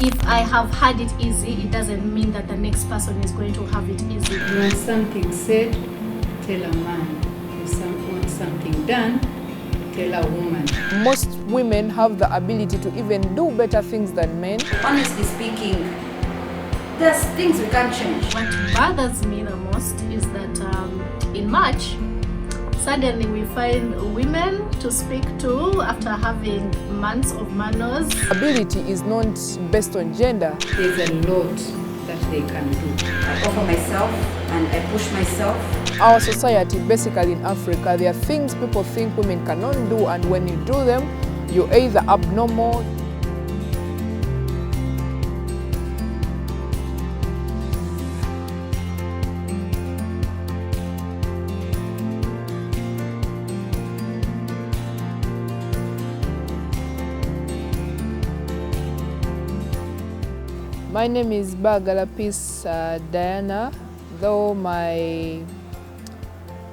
If I have had it easy, it doesn't mean that the next person is going to have it easy. You want something said, tell a man. You want something done, tell a woman. Most women have the ability to even do better things than men. Honestly speaking, there's things we can't change. What bothers me the most is that in March, suddenly we find women to speak to after having months of manners. Ability is not based on gender. There's a lot that they can do. I offer myself and I push myself. Our society, basically in Africa, there are things people think women cannot do, and when you do them, you're either abnormal. My name is Bagalapis Diana, though my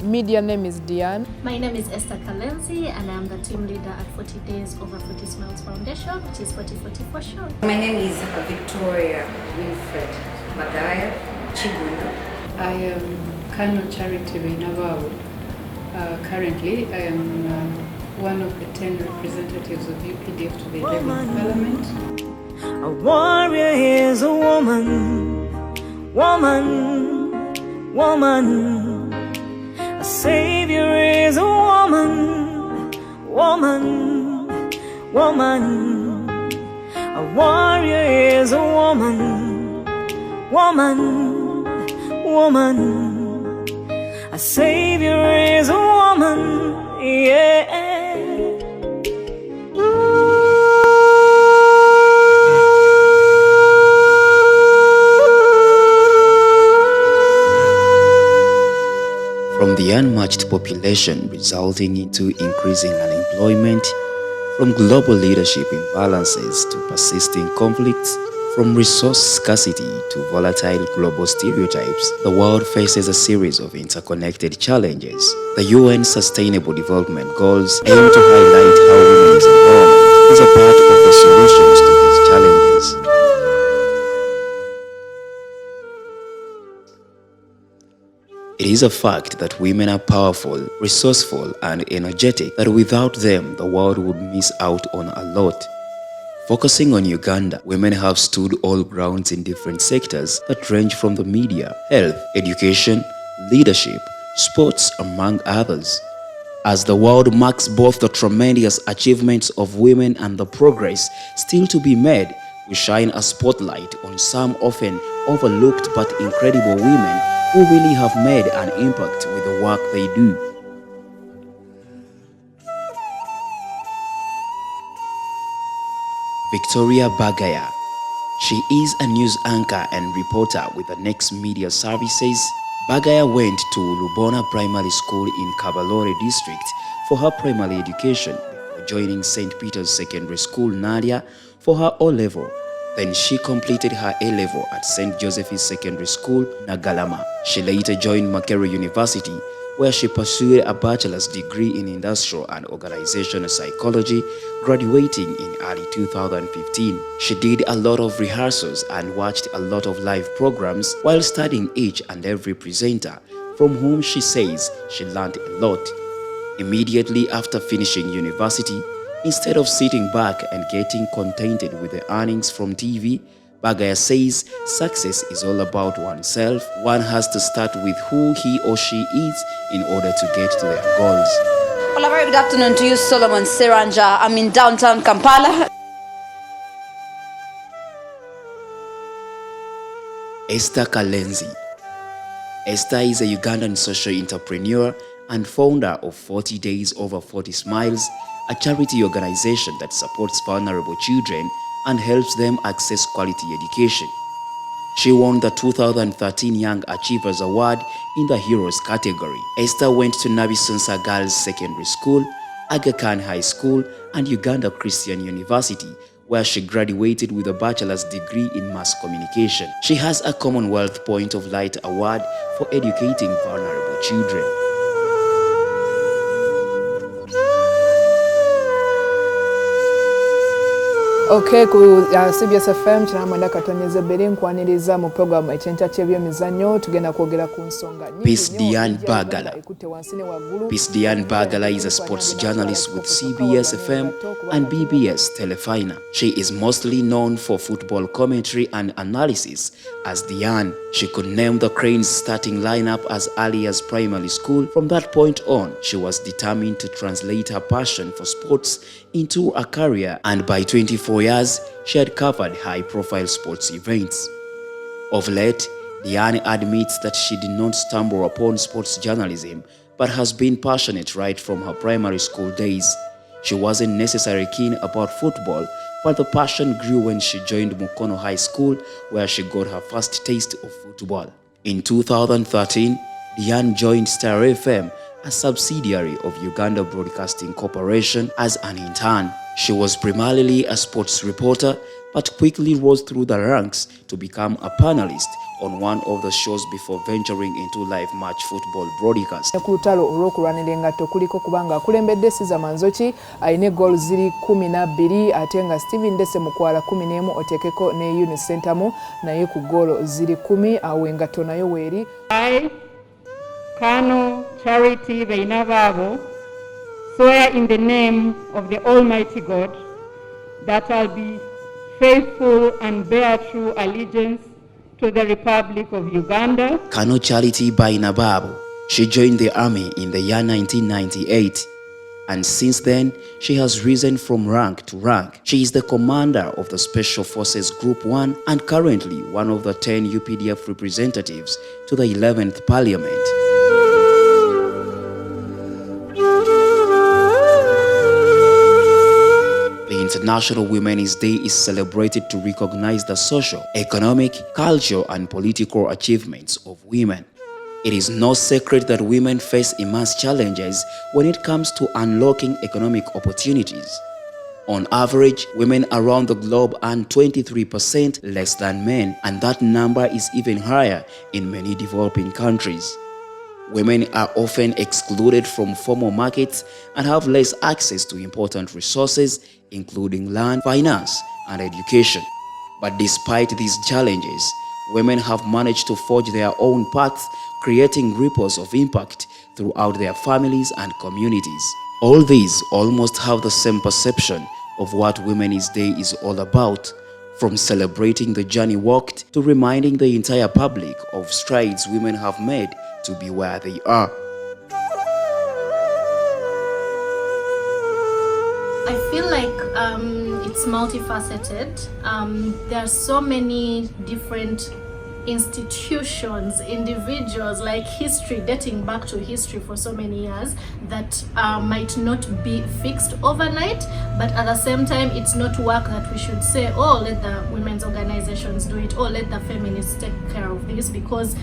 media name is Diane. My name is Esther Kalenzi, and I'm the team leader at 40 Days Over 40 Smiles Foundation, which is 4040 for short. My name is Victoria Winfred Magaya Chigundo. I am Kano Charity Wainabawo. Currently, I am one of the 10 representatives of UPDF to the 11th Parliament. A warrior is a woman, woman, woman. A savior is a woman, woman, woman. A warrior is a woman, woman, woman. A savior is a woman, yeah. From the unmatched population resulting into increasing unemployment, from global leadership imbalances to persisting conflicts, from resource scarcity to volatile global stereotypes, the world faces a series of interconnected challenges. The UN Sustainable Development Goals aim to highlight how women's empowerment is a part of the solutions to these challenges. It is a fact that women are powerful, resourceful, and energetic, that without them, the world would miss out on a lot. Focusing on Uganda, women have stood all grounds in different sectors that range from the media, health, education, leadership, sports, among others. As the world marks both the tremendous achievements of women and the progress still to be made, we shine a spotlight on some often overlooked but incredible women who really have made an impact with the work they do. Victoria Bagaya. She is a news anchor and reporter with the Next Media Services. Bagaya went to Lubona Primary School in Kabalore district for her primary education before joining St. Peter's Secondary School, Nadia, for her O-level. Then she completed her A-level at St. Joseph's Secondary School, Nagalama. She later joined Makerere University, where she pursued a bachelor's degree in industrial and organizational psychology, graduating in early 2015. She did a lot of rehearsals and watched a lot of live programs while studying each and every presenter, from whom she says she learned a lot. Immediately after finishing university, instead of sitting back and getting contented with the earnings from TV, Bagaya says success is all about oneself. One has to start with who he or she is in order to get to their goals. Well, a very good afternoon to you, Solomon Seranja. I'm in downtown Kampala. Esther Kalenzi. Esther is a Ugandan social entrepreneur and founder of 40 Days Over 40 Smiles, a charity organization that supports vulnerable children and helps them access quality education. She won the 2013 Young Achievers Award in the Heroes category. Esther went to Nabisonsa Girls Secondary School, Aga Khan High School, and Uganda Christian University, where she graduated with a bachelor's degree in mass communication. She has a Commonwealth Point of Light Award for educating vulnerable children. Okay, ku CBS FM kinamwenda katonyeze beri nkwaniriza mu programu ekyenkya ky'ebyemizannyo tugenda kwogera ku nsonga nyingi. Peace Diane Bagala. Peace Diane Bagala is a sports journalist with CBS FM and BBS Telefina. She is mostly known for football commentary and analysis as Diane. She could name the Cranes starting lineup as early as primary school. From that point on, she was determined to translate her passion for sports into a career, and by 24 years, she had covered high-profile sports events. Of late, Diane admits that she did not stumble upon sports journalism, but has been passionate right from her primary school days. She wasn't necessarily keen about football, but the passion grew when she joined Mukono High School, where she got her first taste of football. In 2013, Diane joined Star FM, a subsidiary of Uganda Broadcasting Corporation, as an intern. She was primarily a sports reporter, but quickly rose through the ranks to become a panelist on one of the shows before venturing into live match football broadcast. Ku lutalo olw'okulwanira engatto kuliko kubanga akulembedde Siza Manzoki alina goal ziri 12 ate nga Steven Ndese Mukwala 11 otekeko ne Eunice Sentamu naye ku goal ziri 10 awo engatto nayo weeri. Kano Charity Beinababo swear in the name of the Almighty God that I'll be faithful and bear true allegiance to the Republic of Uganda. Kano Charity Beinababo. She joined the army in the year 1998, and since then she has risen from rank to rank. She is the commander of the Special Forces Group 1 and currently one of the 10 UPDF representatives to the 11th Parliament. International Women's Day is celebrated to recognize the social, economic, cultural, and political achievements of women. It is no secret that women face immense challenges when it comes to unlocking economic opportunities. On average, women around the globe earn 23% less than men, and that number is even higher in many developing countries. Women are often excluded from formal markets and have less access to important resources, including land, finance, and education. But despite these challenges, women have managed to forge their own paths, creating ripples of impact throughout their families and communities. All these almost have the same perception of what Women's Day is all about, from celebrating the journey walked to reminding the entire public of strides women have made to be where they are. I feel like it's multifaceted. There are so many different institutions, individuals, like history, dating back to history for so many years, that might not be fixed overnight, but at the same time it's not work that we should say, oh, let the women's organizations do it, or let the feminists take care of this, because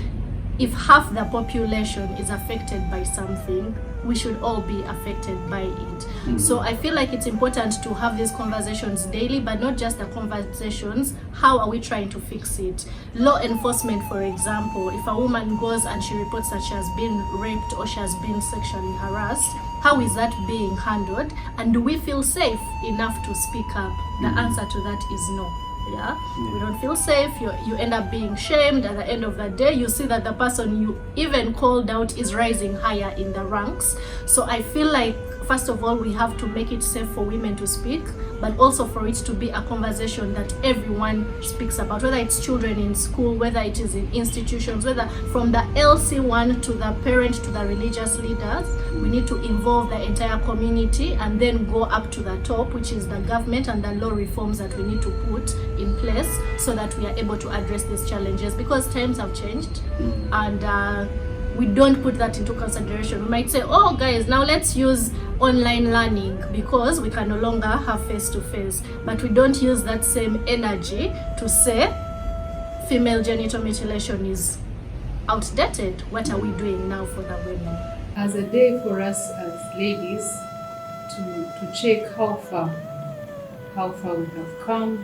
if half the population is affected by something, we should all be affected by it. So I feel like it's important to have these conversations daily, but not just the conversations. How are we trying to fix it? Law enforcement, for example, if a woman goes and she reports that she has been raped or she has been sexually harassed, how is that being handled? And do we feel safe enough to speak up? The answer to that is no. Yeah, we don't feel safe. You end up being shamed. At the end of the day, you see that the person you even called out is rising higher in the ranks. So I feel like, first of all, we have to make it safe for women to speak, but also for it to be a conversation that everyone speaks about, whether it's children in school, whether it is in institutions, whether from the LC1 to the parent to the religious leaders. We need to involve the entire community and then go up to the top, which is the government, and the law reforms that we need to put in place so that we are able to address these challenges, because times have changed and we don't put that into consideration. We might say, oh guys, now let's use online learning because we can no longer have face-to-face, but we don't use that same energy to say female genital mutilation is outdated. What are we doing now for the women? As a day for us as ladies to check how far we have come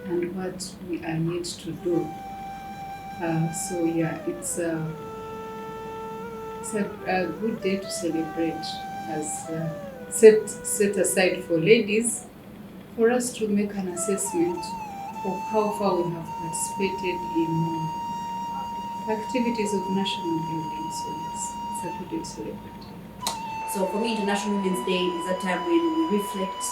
and what we are yet to do. So yeah, it's a good day to celebrate, as set aside for ladies for us to make an assessment of how far we have participated in activities of national building. So it's a good experiment. So for me, International Women's Day is a time when we reflect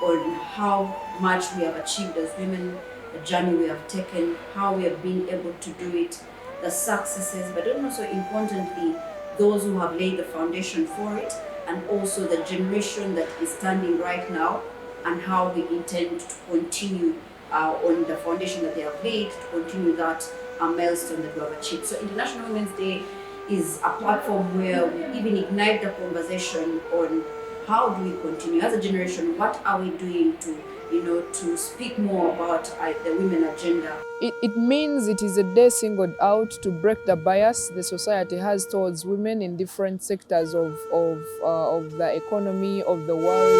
on how much we have achieved as women, the journey we have taken, how we have been able to do it, the successes, but also importantly, those who have laid the foundation for it, and also the generation that is standing right now, and how we intend to continue on the foundation that they have laid, to continue that milestone that we have achieved. So International Women's Day is a platform where we even ignite the conversation on how do we continue as a generation, what are we doing to speak more about the women agenda. It means it is a day singled out to break the bias the society has towards women in different sectors of the economy, of the world.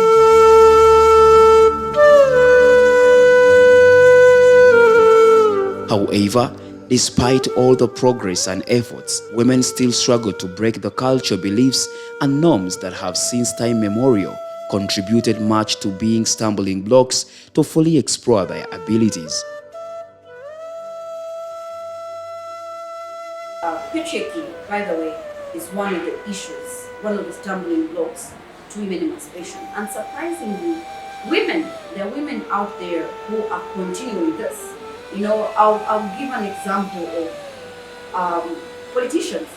However, despite all the progress and efforts, women still struggle to break the cultural beliefs and norms that have since time memorial contributed much to being stumbling blocks to fully explore their abilities. Patriarchy, by the way, is one of the issues, one of the stumbling blocks to women emancipation. And surprisingly, there are women out there who are continuing this. I'll give an example of politicians.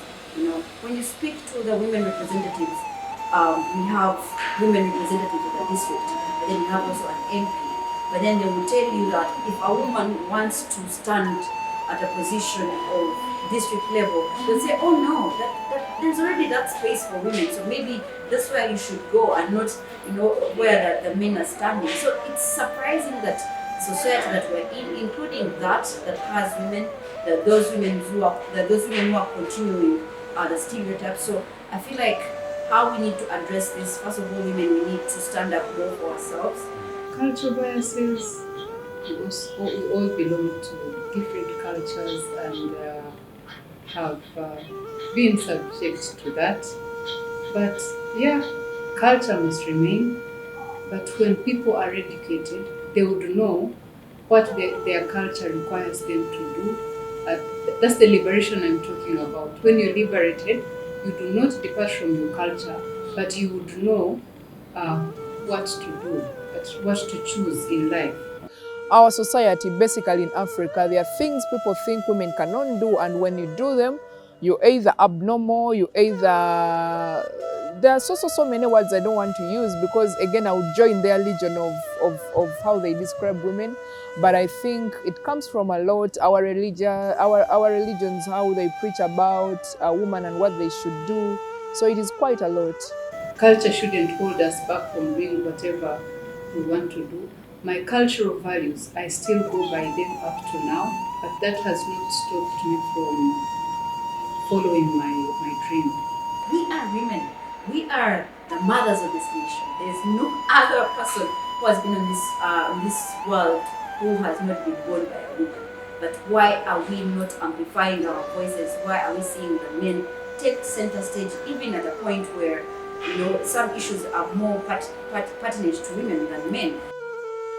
When you speak to the women representatives, we have women representatives of the district, but then you have also an MP. But then they will tell you that if a woman wants to stand at a position of district level, they'll say, oh no, that there's already that space for women, so maybe that's where you should go and not where the men are standing. So it's surprising that society that we're in, including that has women, those women who are continuing the stereotypes. So I feel like how we need to address this, first of all, women, we need to stand up more for ourselves. Cultural biases, we all belong to different cultures and have been subject to that. But yeah, culture must remain. But when people are educated, they would know what their culture requires them to do. That's the liberation I'm talking about. When you're liberated, you do not depart from your culture, but you would know what to do, what to choose in life. Our society, basically in Africa, there are things people think women cannot do, and when you do them, you're either abnormal, there are so many words I don't want to use because, again, I would join their legion of how they describe women. But I think it comes from a lot, our religions, how they preach about a woman and what they should do. So it is quite a lot. Culture shouldn't hold us back from doing whatever we want to do. My cultural values, I still go by them up to now, but that has not stopped me from following my dream. We are women. We are the mothers of this nation. There's no other person who has been on this world who has not been born by a woman. But why are we not amplifying our voices? Why are we seeing the men take center stage, even at a point where some issues are more pertinent to women than men?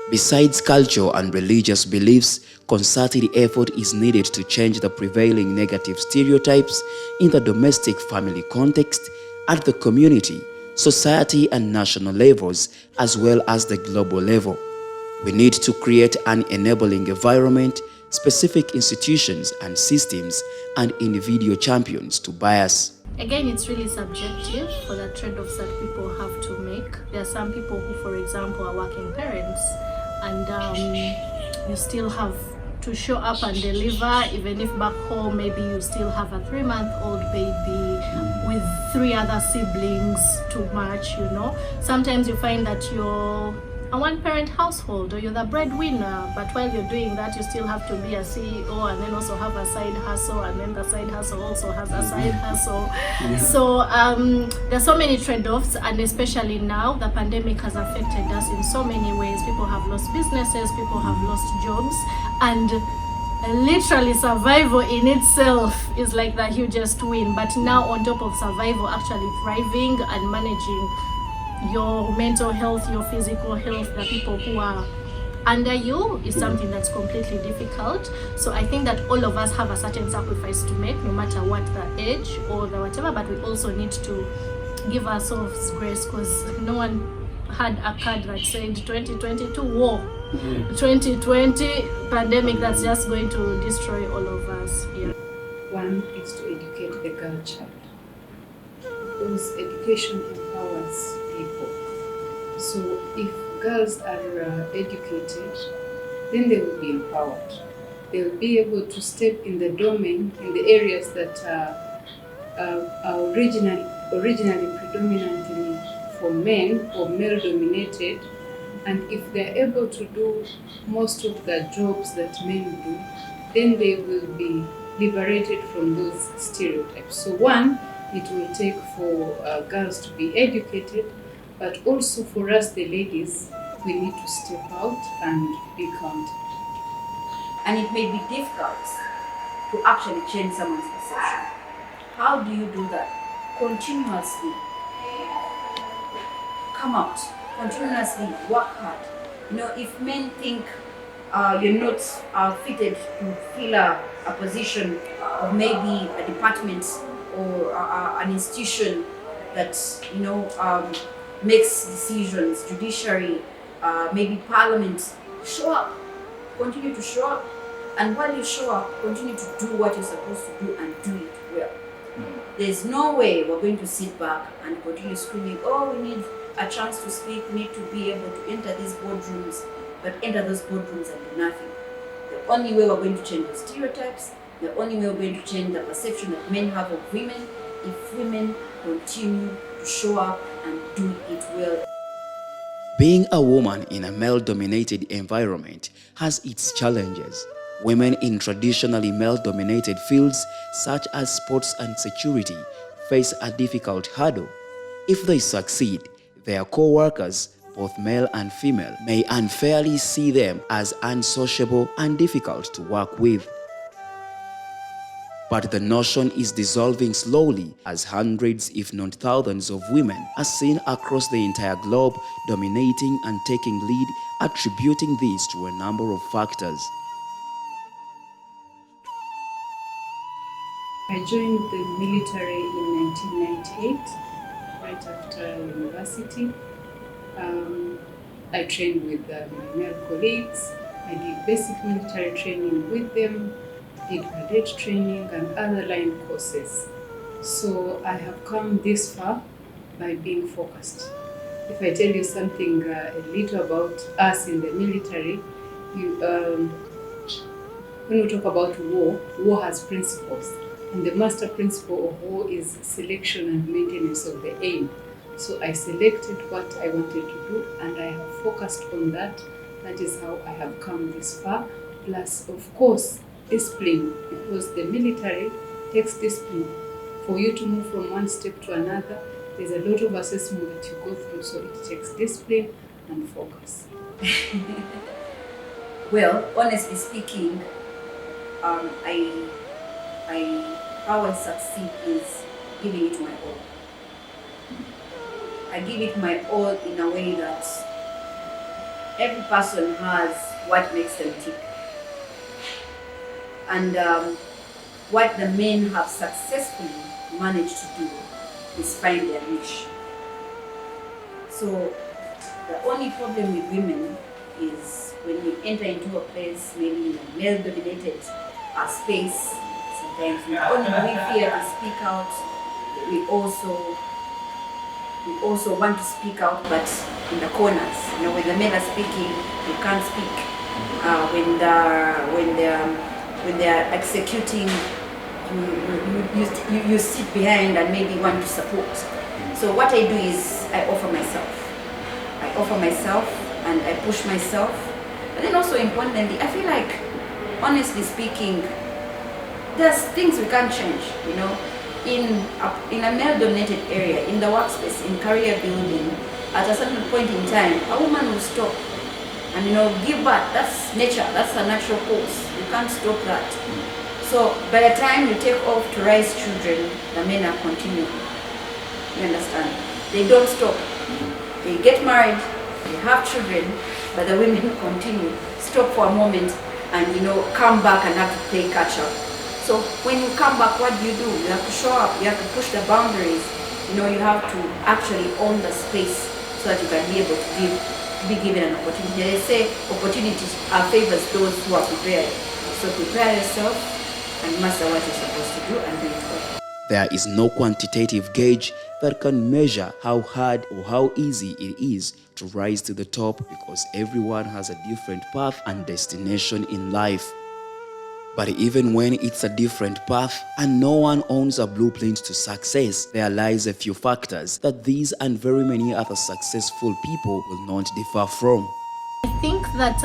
Besides cultural and religious beliefs, concerted effort is needed to change the prevailing negative stereotypes in the domestic family context, at the community, society and national levels, as well as the global level. We need to create an enabling environment, specific institutions and systems, and individual champions to bias. Again, it's really subjective for the trade-offs that people have to make. There are some people who, for example, are working parents, and you still have to show up and deliver, even if back home maybe you still have a 3-month-old baby with 3 other siblings to match. Sometimes you find that you're a one-parent household or you're the breadwinner, but while you're doing that, you still have to be a CEO and then also have a side hustle, and then the side hustle also has a side hustle. So there's so many trade-offs, and especially now the pandemic has affected us in so many ways. People have lost businesses, people have lost jobs, and literally survival in itself is like the hugest win. But now on top of survival, actually thriving and managing your mental health, your physical health, the people who are under you is something that's completely difficult. So I think that all of us have a certain sacrifice to make, no matter what the age or the whatever, but we also need to give ourselves grace, because no one had a card that said 2022 war, 2020 pandemic that's just going to destroy all of us. Yeah. One is to educate the girl child, because education empowers people. So if girls are educated, then they will be empowered. They will be able to step in the domain, in the areas that are originally predominantly for men or male-dominated, and if they're able to do most of the jobs that men do, then they will be liberated from those stereotypes. So one, it will take for girls to be educated, but also for us, the ladies, we need to step out and be counted. And it may be difficult to actually change someone's perception. How do you do that? Continuously come out, continuously work hard. You know, if men think you're not fitted to fill a position of maybe a department or an institution that, you know, makes decisions, judiciary, maybe parliament, show up, continue to show up, and while you show up, continue to do what you're supposed to do and do it well. There's no way we're going to sit back and continue screaming, oh, we need a chance to speak, we need to be able to enter these boardrooms, but enter those boardrooms and do nothing. The only way we're going to change the stereotypes, the only way we're going to change the perception that men have of women, if women continue to show up and do it well. Being a woman in a male-dominated environment has its challenges. Women in traditionally male-dominated fields such as sports and security face a difficult hurdle. If they succeed, their co-workers, both male and female, may unfairly see them as unsociable and difficult to work with. But the notion is dissolving slowly as hundreds, if not thousands, of women are seen across the entire globe dominating and taking lead, attributing this to a number of factors. I joined the military in 1998, right after university. I trained with my male colleagues. I did basic military training with them, did cadet training and other line courses. So I have come this far by being focused. If I tell you something a little about us in the military, when we talk about war has principles. And the master principle of war is selection and maintenance of the aim. So I selected what I wanted to do and I have focused on that. That is how I have come this far. Plus, of course, discipline, because the military takes discipline. For you to move from one step to another, there's a lot of assessment that you go through, so it takes discipline and focus. Well, honestly speaking, how I succeed is giving it my all. I give it my all in a way that every person has what makes them tick. And what the men have successfully managed to do is find their niche. So the only problem with women is when you enter into a place, maybe in a male-dominated space, sometimes we fear to speak out. We also want to speak out, but in the corners. You know, when the men are speaking, you can't speak. When they are executing, you sit behind and maybe want to support. So what I do is I offer myself and I push myself. But then also importantly, I feel like, honestly speaking, there's things we can't change, you know. In a male-dominated area, in the workspace, in career building, at a certain point in time, a woman will stop and, you know, give birth. That's nature, that's a natural course. You can't stop that. So by the time you take off to raise children, the men are continuing. You understand? They don't stop. They get married, they have children, but the women continue, stop for a moment and, come back and have to play catch up. So when you come back, what do? You have to show up, you have to push the boundaries, you have to actually own the space so that you can be able to be given an opportunity. They say opportunities favors those who are prepared. So prepare yourself and master what you're supposed to do and do it well. There is no quantitative gauge that can measure how hard or how easy it is to rise to the top, because everyone has a different path and destination in life. But even when it's a different path and no one owns a blueprint to success, there lies a few factors that these and very many other successful people will not differ from. I think that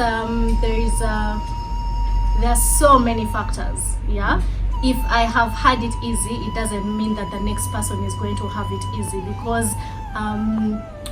there are so many factors, yeah? If I have had it easy, it doesn't mean that the next person is going to have it easy, because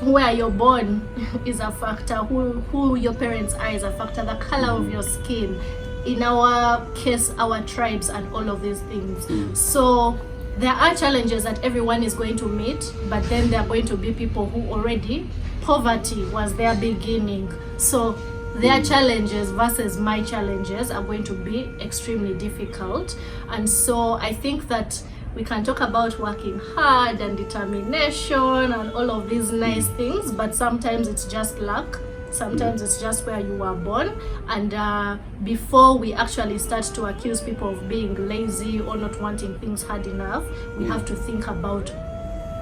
where you're born is a factor, who your parents are is a factor, the color of your skin, in our case, our tribes and all of these things. So there are challenges that everyone is going to meet, but then there are going to be people who already, poverty was their beginning. So their challenges versus my challenges are going to be extremely difficult. And so I think that we can talk about working hard and determination and all of these nice things, but sometimes it's just luck. Sometimes it's just where you were born. And before we actually start to accuse people of being lazy or not wanting things hard enough, we have to think about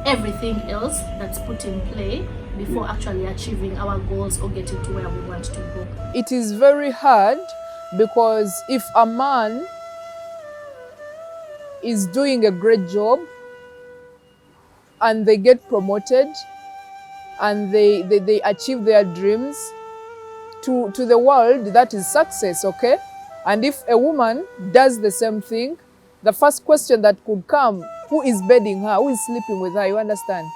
everything else that's put in play before actually achieving our goals or getting to where we want to go. It is very hard, because if a man is doing a great job and they get promoted and they achieve their dreams, to the world that is success, okay? And if a woman does the same thing, the first question that could come, who is bedding her, who is sleeping with her, you understand?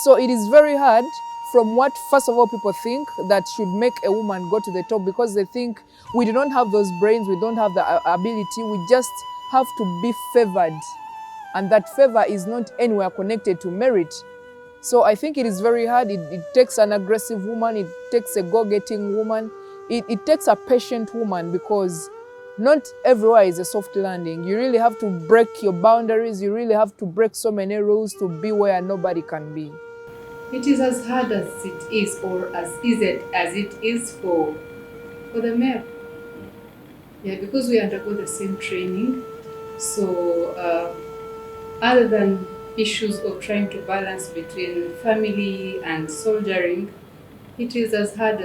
So it is very hard from what first of all people think that should make a woman go to the top, because they think we do not have those brains, we don't have the ability, we just have to be favored, and that favor is not anywhere connected to merit. So I think it is very hard. It takes an aggressive woman, it takes a go-getting woman, it takes a patient woman, because not everywhere is a soft landing. You really have to break your boundaries, you really have to break so many rules to be where nobody can be. It is as hard as it is, or as easy as it is for the male. Yeah, because we undergo the same training. So other than issues of trying to balance between family and soldiering, it is as hard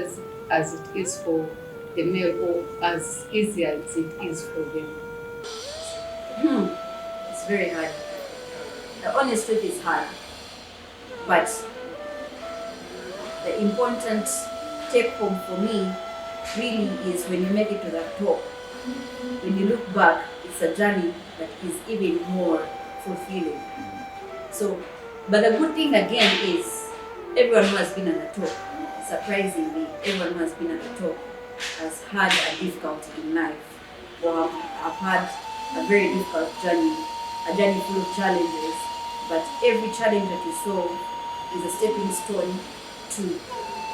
as it is for the male, or as easy as it is for them. It's very hard. The honest truth is hard. But the important take home for me really is when you make it to the top. When you look back, it's a journey that is even more fulfilling. So, but the good thing again is everyone who has been at the top, surprisingly, everyone who has been at the top has had a difficulty in life, or have had a very difficult journey, a journey full of challenges. But every challenge that you solve is a stepping stone to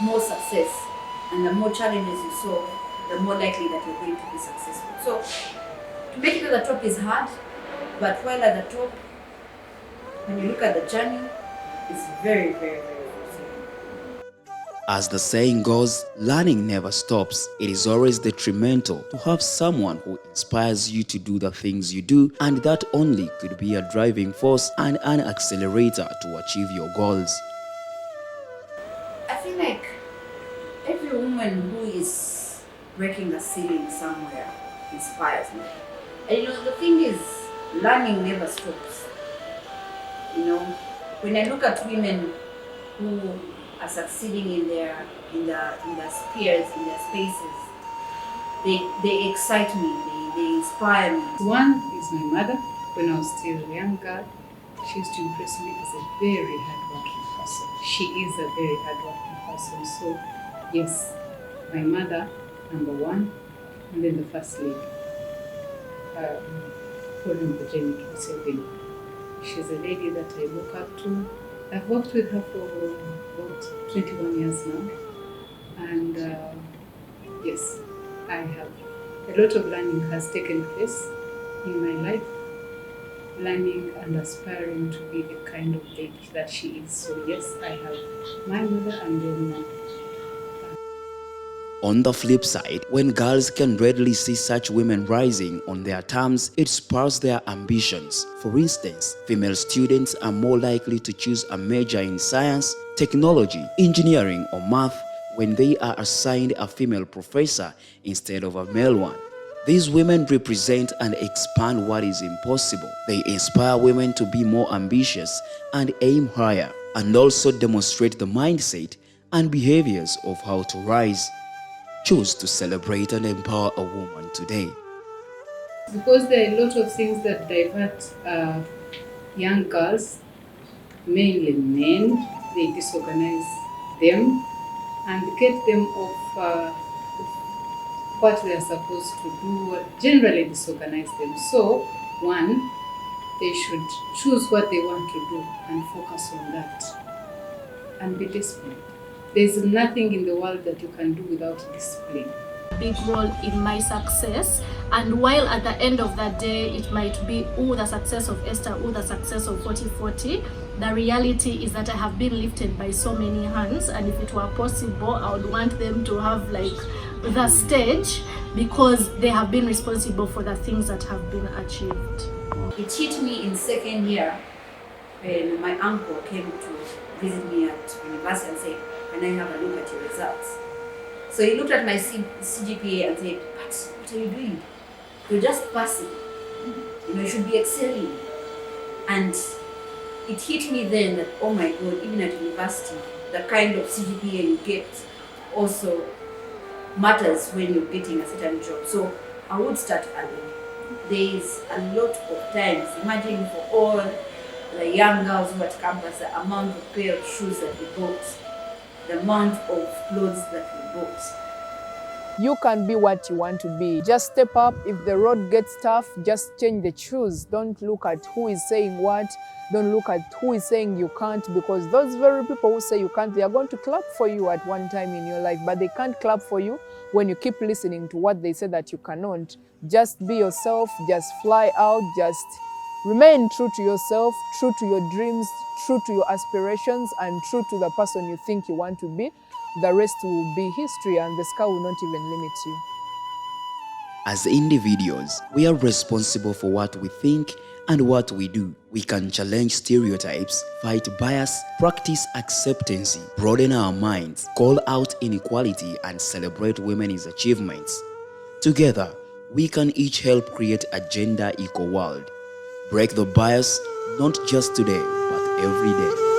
more success. And the more challenges you solve, the more likely that you're going to be successful. So to make it to the top is hard, but while at the top, when you look at the journey, it's very, very, very fulfilling. As the saying goes, learning never stops. It is always detrimental to have someone who inspires you to do the things you do, and that only could be a driving force and an accelerator to achieve your goals. I feel like every woman who is breaking the ceiling somewhere inspires me. And the thing is, learning never stops. When I look at women who are succeeding in their spheres, in their spaces, they excite me, they inspire me. One is my mother. When I was still a young girl, she used to impress me as a very hardworking person. She is a very hardworking person. So yes, my mother, number one, and then the first lady, following the journey to Museveni. She's a lady that I look up to. I've worked with her for about 21 years now, and yes, I have. A lot of learning has taken place in my life, learning and aspiring to be the kind of lady that she is. So yes, I have my mother and then On the flip side, when girls can readily see such women rising on their terms, it spurs their ambitions. For instance, female students are more likely to choose a major in science, technology, engineering, or math when they are assigned a female professor instead of a male one. These women represent and expand what is impossible. They inspire women to be more ambitious and aim higher, and also demonstrate the mindset and behaviors of how to rise. Choose to celebrate and empower a woman today. because there are a lot of things that divert young girls, mainly men, they disorganize them and get them off what they are supposed to do, or generally disorganize them. So, one, they should choose what they want to do and focus on that and be disciplined. There's nothing in the world that you can do without discipline. Big role in my success, and while at the end of that day it might be the success of Esther, the success of 4040, the reality is that I have been lifted by so many hands, and if it were possible I would want them to have like the stage, because they have been responsible for the things that have been achieved. It hit me in second year when my uncle came to visit me at university and said, "Can I have a look at your results?" So he looked at my CGPA and said, "But what are you doing? You're just passing. You should be excelling." And it hit me then that, oh my God, even at university, the kind of CGPA you get also matters when you're getting a certain job. So I would start early. There is a lot of times, imagine for all the young girls who are at campus, the amount of pair of shoes that we bought, the amount of clothes that we bought. You can be what you want to be. Just step up. If the road gets tough, just change the shoes. Don't look at who is saying what. Don't look at who is saying you can't, because those very people who say you can't, they are going to clap for you at one time in your life, but they can't clap for you when you keep listening to what they say that you cannot. Just be yourself. Just fly out. Just remain true to yourself, true to your dreams, true to your aspirations, and true to the person you think you want to be. The rest will be history, and the sky will not even limit you. As individuals, we are responsible for what we think and what we do. We can challenge stereotypes, fight bias, practice acceptance, broaden our minds, call out inequality, and celebrate women's achievements. Together, we can each help create a gender-equal world. Break the bias, not just today, but every day.